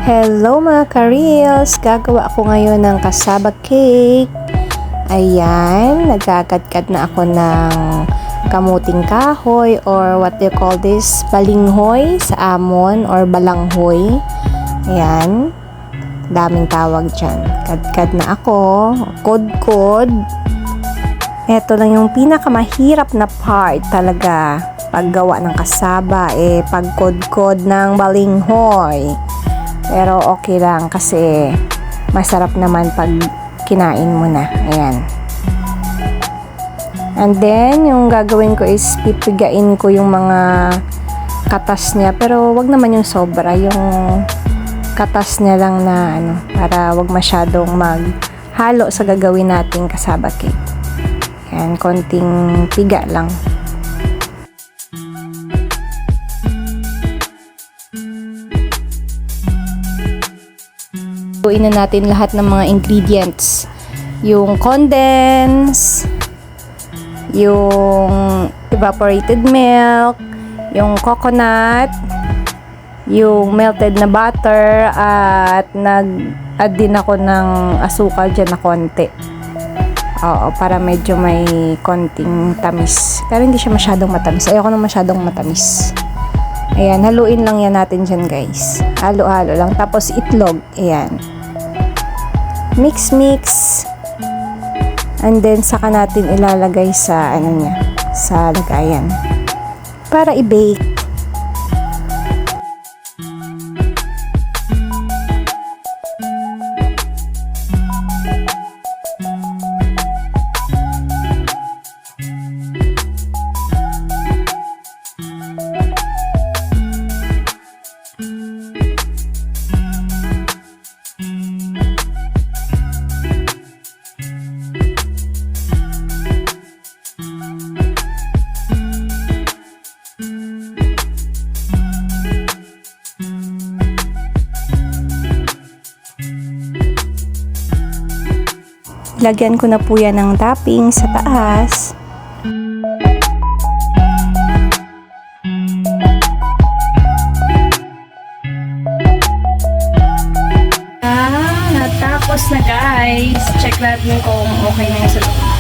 Hello mga ka-reels! Gagawa ako ngayon ng kasaba cake. Ayan, nagkakadkad na ako ng kamuting kahoy or what do you call this? Balinghoy sa amon or balanghoy. Ayan, daming tawag dyan. Kadkad na ako, kod-kod. Ito lang yung pinakamahirap na part talaga paggawa ng kasaba, pagkod-kod ng balinghoy. Pero okay lang kasi masarap naman pag kinain mo na. Ayan. And then, yung gagawin ko is pipigain ko yung mga katas niya. Pero wag naman yung sobra. Yung katas niya lang na para wag masyadong maghalo sa gagawin nating kasaba cake. Ayan, konting piga lang. Buuin na natin lahat ng mga ingredients. Yung condense, yung evaporated milk, yung coconut, yung melted na butter, at nag-add din ako ng asukal dyan na konti. Oo, para medyo may konting tamis. Pero hindi siya masyadong matamis. Ayoko na masyadong matamis. Ayan, haluin lang yan natin dyan, guys. Halo-halo lang. Tapos itlog. Ayan. Mix. And then, saka natin ilalagay sa, sa lagayan. Para i-bake. Lagyan ko na po yan ng topping sa taas. Natapos na, guys. Check natin kung okay na yung sa loob.